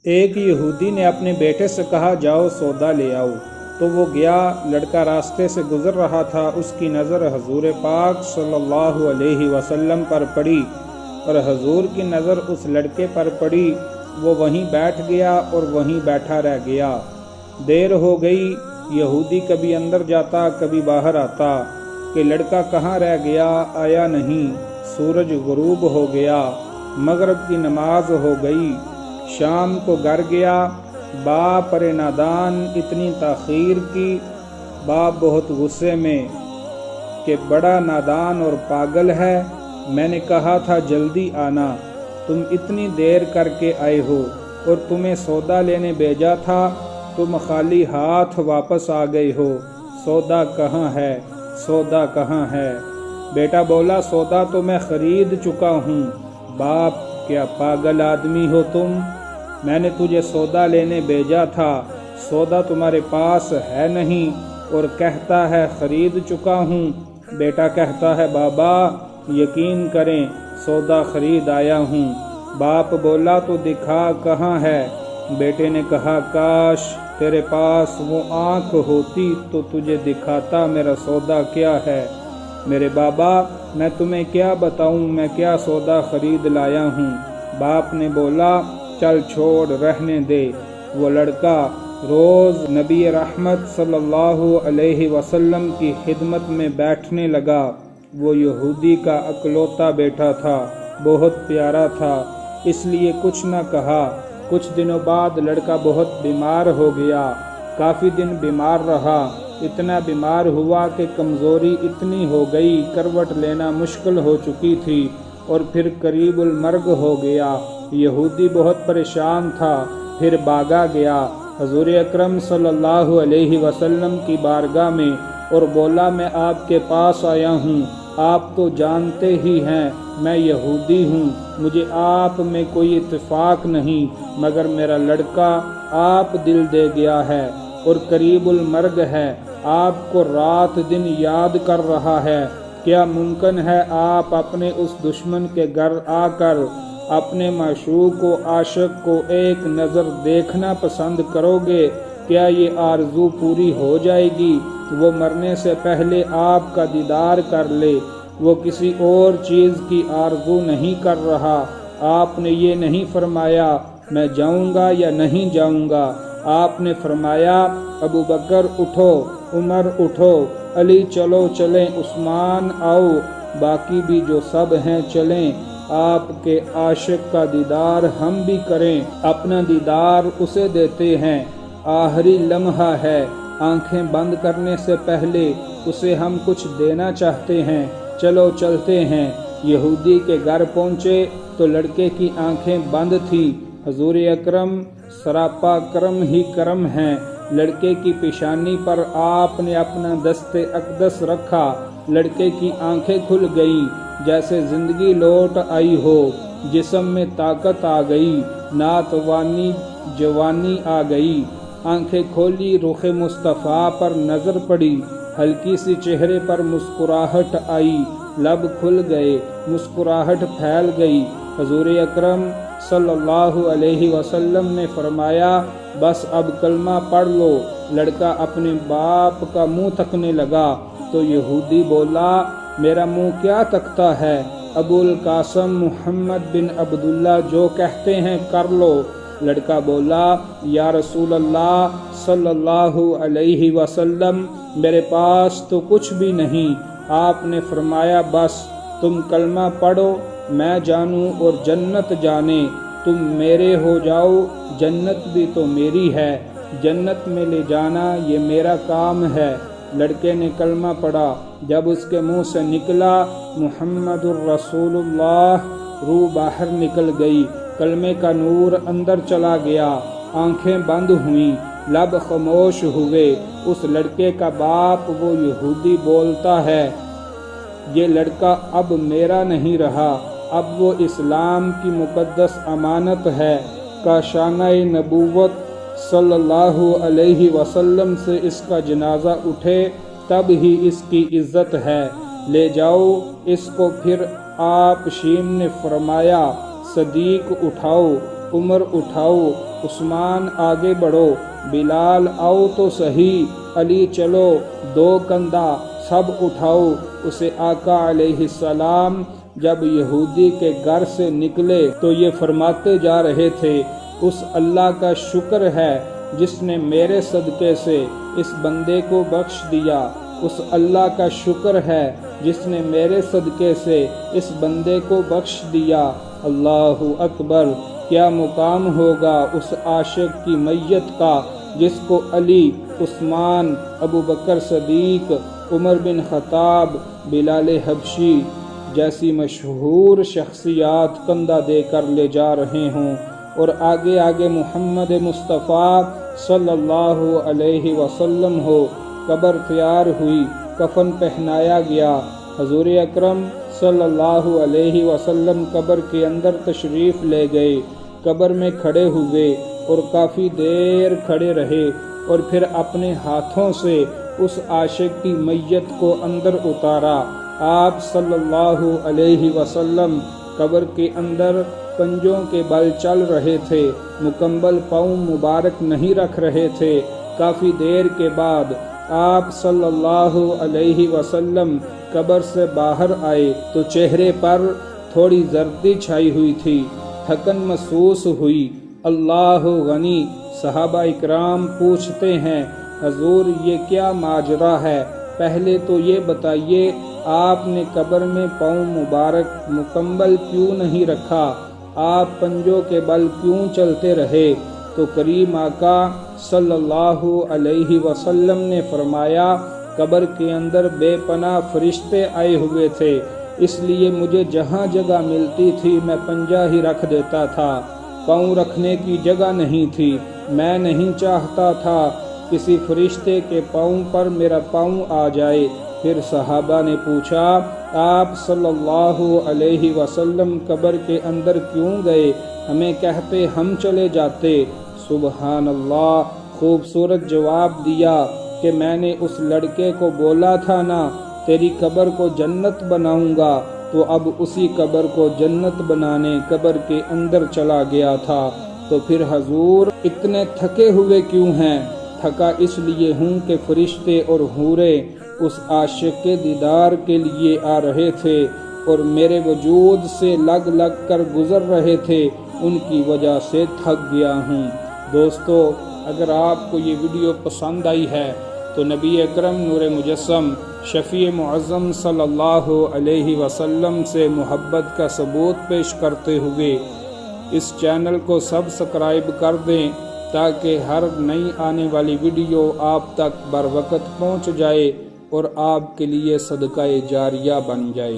ایک یہودی نے اپنے بیٹے سے کہا جاؤ سودا لے آؤ، تو وہ گیا۔ لڑکا راستے سے گزر رہا تھا، اس کی نظر حضور پاک صلی اللہ علیہ وسلم پر پڑی اور حضور کی نظر اس لڑکے پر پڑی۔ وہ وہیں بیٹھ گیا اور وہیں بیٹھا رہ گیا۔ دیر ہو گئی، یہودی کبھی اندر جاتا کبھی باہر آتا کہ لڑکا کہاں رہ گیا، آیا نہیں۔ سورج غروب ہو گیا، مغرب کی نماز ہو گئی، شام کو گھر گیا۔ باپ پر نادان اتنی تاخیر کی۔ باپ بہت غصے میں کہ بڑا نادان اور پاگل ہے، میں نے کہا تھا جلدی آنا، تم اتنی دیر کر کے آئے ہو، اور تمہیں سودا لینے بھیجا تھا، تم خالی ہاتھ واپس آ گئے ہو۔ سودا کہاں ہے؟ سودا کہاں ہے؟ بیٹا بولا سودا تو میں خرید چکا ہوں۔ باپ کیا پاگل آدمی ہو تم، میں نے تجھے سودا لینے بھیجا تھا، سودا تمہارے پاس ہے نہیں، اور کہتا ہے خرید چکا ہوں۔ بیٹا کہتا ہے بابا یقین کریں سودا خرید آیا ہوں۔ باپ بولا تو دکھا کہاں ہے؟ بیٹے نے کہا کاش تیرے پاس وہ آنکھ ہوتی تو تجھے دکھاتا میرا سودا کیا ہے۔ میرے بابا میں تمہیں کیا بتاؤں میں کیا سودا خرید لایا ہوں۔ باپ نے بولا چل چھوڑ رہنے دے۔ وہ لڑکا روز نبی رحمت صلی اللہ علیہ وسلم کی خدمت میں بیٹھنے لگا۔ وہ یہودی کا اکلوتا بیٹا تھا، بہت پیارا تھا، اس لیے کچھ نہ کہا۔ کچھ دنوں بعد لڑکا بہت بیمار ہو گیا، کافی دن بیمار رہا، اتنا بیمار ہوا کہ کمزوری اتنی ہو گئی، کروٹ لینا مشکل ہو چکی تھی، اور پھر قریب المرگ ہو گیا۔ یہودی بہت پریشان تھا، پھر بھاگا گیا حضور اکرم صلی اللہ علیہ وسلم کی بارگاہ میں اور بولا میں آپ کے پاس آیا ہوں، آپ تو جانتے ہی ہیں میں یہودی ہوں، مجھے آپ میں کوئی اتفاق نہیں، مگر میرا لڑکا آپ دل دے گیا ہے اور قریب المرگ ہے، آپ کو رات دن یاد کر رہا ہے۔ کیا ممکن ہے آپ اپنے اس دشمن کے گھر آ کر اپنے معشوق و عاشق کو ایک نظر دیکھنا پسند کرو گے؟ کیا یہ آرزو پوری ہو جائے گی؟ وہ مرنے سے پہلے آپ کا دیدار کر لے، وہ کسی اور چیز کی آرزو نہیں کر رہا۔ آپ نے یہ نہیں فرمایا میں جاؤں گا یا نہیں جاؤں گا، آپ نے فرمایا ابو بکر اٹھو، عمر اٹھو، علی چلو چلیں، عثمان آؤ، باقی بھی جو سب ہیں چلیں، آپ کے عاشق کا دیدار ہم بھی کریں۔ اپنا دیدار اسے دیتے ہیں، آخری لمحہ ہے، آنکھیں بند کرنے سے پہلے اسے ہم کچھ دینا چاہتے ہیں، چلو چلتے ہیں۔ یہودی کے گھر پہنچے تو لڑکے کی آنکھیں بند تھی۔ حضور اکرم سراپا کرم ہی کرم ہیں، لڑکے کی پیشانی پر آپ نے اپنا دست اقدس رکھا، لڑکے کی آنکھیں کھل گئیں، جیسے زندگی لوٹ آئی ہو، جسم میں طاقت آ گئی، ناتوانی جوانی آ گئی۔ آنکھیں کھولی، رخ مصطفیٰ پر نظر پڑی، ہلکی سی چہرے پر مسکراہٹ آئی، لب کھل گئے، مسکراہٹ پھیل گئی۔ حضور اکرم صلی اللہ علیہ وسلم نے فرمایا بس اب کلمہ پڑھ لو۔ لڑکا اپنے باپ کا منہ تکنے لگا تو یہودی بولا میرا منہ کیا تکتا ہے، ابو القاسم محمد بن عبداللہ جو کہتے ہیں کر لو۔ لڑکا بولا یا رسول اللہ صلی اللہ علیہ وسلم میرے پاس تو کچھ بھی نہیں۔ آپ نے فرمایا بس تم کلمہ پڑھو، میں جانوں اور جنت جانے، تم میرے ہو جاؤ، جنت بھی تو میری ہے، جنت میں لے جانا یہ میرا کام ہے۔ لڑکے نے کلمہ پڑھا، جب اس کے منہ سے نکلا محمد الرسول اللہ، روح باہر نکل گئی، کلمے کا نور اندر چلا گیا، آنکھیں بند ہوئیں، لب خاموش ہوئے۔ اس لڑکے کا باپ وہ یہودی بولتا ہے یہ لڑکا اب میرا نہیں رہا، اب وہ اسلام کی مقدس امانت ہے، کاشانہ نبوت صلی اللہ علیہ وسلم سے اس کا جنازہ اٹھے تب ہی اس کی عزت ہے، لے جاؤ اس کو۔ پھر آپ شیم نے فرمایا صدیق اٹھاؤ، عمر اٹھاؤ، عثمان آگے بڑھو، بلال آؤ تو سہی، علی چلو، دو کندھا سب اٹھاؤ۔ اسے آقا علیہ السلام جب یہودی کے گھر سے نکلے تو یہ فرماتے جا رہے تھے، اس اللہ کا شکر ہے جس نے میرے صدقے سے اس بندے کو بخش دیا، اس اللہ کا شکر ہے جس نے میرے صدقے سے اس بندے کو بخش دیا۔ اللہ اکبر! کیا مقام ہوگا اس عاشق کی میت کا جس کو علی، عثمان، ابو بکر صدیق، عمر بن خطاب، بلال حبشی جیسی مشہور شخصیات کندھا دے کر لے جا رہے ہوں، اور آگے آگے محمد مصطفیٰ صلی اللہ علیہ وسلم ہو۔ قبر تیار ہوئی، کفن پہنایا گیا، حضور اکرم صلی اللہ علیہ وسلم قبر کے اندر تشریف لے گئے، قبر میں کھڑے ہوئے اور کافی دیر کھڑے رہے، اور پھر اپنے ہاتھوں سے اس عاشق کی میت کو اندر اتارا۔ آپ صلی اللہ علیہ وسلم قبر کے اندر پنجوں کے بل چل رہے تھے، مکمل پاؤں مبارک نہیں رکھ رہے تھے۔ کافی دیر کے بعد آپ صلی اللہ علیہ وسلم قبر سے باہر آئے تو چہرے پر تھوڑی زردی چھائی ہوئی تھی، تھکن محسوس ہوئی۔ اللہ غنی! صحابہ اکرام پوچھتے ہیں، حضور یہ کیا ماجرا ہے؟ پہلے تو یہ بتائیے آپ نے قبر میں پاؤں مبارک مکمل کیوں نہیں رکھا؟ آپ پنجوں کے بل کیوں چلتے رہے؟ تو کریم آقا صلی اللہ علیہ وسلم نے فرمایا، قبر کے اندر بے پناہ فرشتے آئے ہوئے تھے، اس لیے مجھے جہاں جگہ ملتی تھی میں پنجہ ہی رکھ دیتا تھا، پاؤں رکھنے کی جگہ نہیں تھی۔ میں نہیں چاہتا تھا کسی فرشتے کے پاؤں پر میرا پاؤں آ جائے۔ پھر صحابہ نے پوچھا، آپ صلی اللہ علیہ وسلم قبر کے اندر کیوں گئے؟ ہمیں کہتے ہم چلے جاتے۔ سبحان اللہ! خوبصورت جواب دیا کہ میں نے اس لڑکے کو بولا تھا نا تیری قبر کو جنت بناؤں گا، تو اب اسی قبر کو جنت بنانے قبر کے اندر چلا گیا تھا۔ تو پھر حضور اتنے تھکے ہوئے کیوں ہیں؟ تھکا اس لیے ہوں کہ فرشتے اور حوریں اس عاشق کے دیدار کے لیے آ رہے تھے اور میرے وجود سے لگ لگ کر گزر رہے تھے، ان کی وجہ سے تھک گیا ہوں۔ دوستو، اگر آپ کو یہ ویڈیو پسند آئی ہے تو نبی اکرم نور مجسم شفیع معظم صلی اللہ علیہ وسلم سے محبت کا ثبوت پیش کرتے ہوئے اس چینل کو سبسکرائب کر دیں تاکہ ہر نئی آنے والی ویڈیو آپ تک بر وقت پہنچ جائے اور آپ کے لیے صدقہ جاریہ بن جائے۔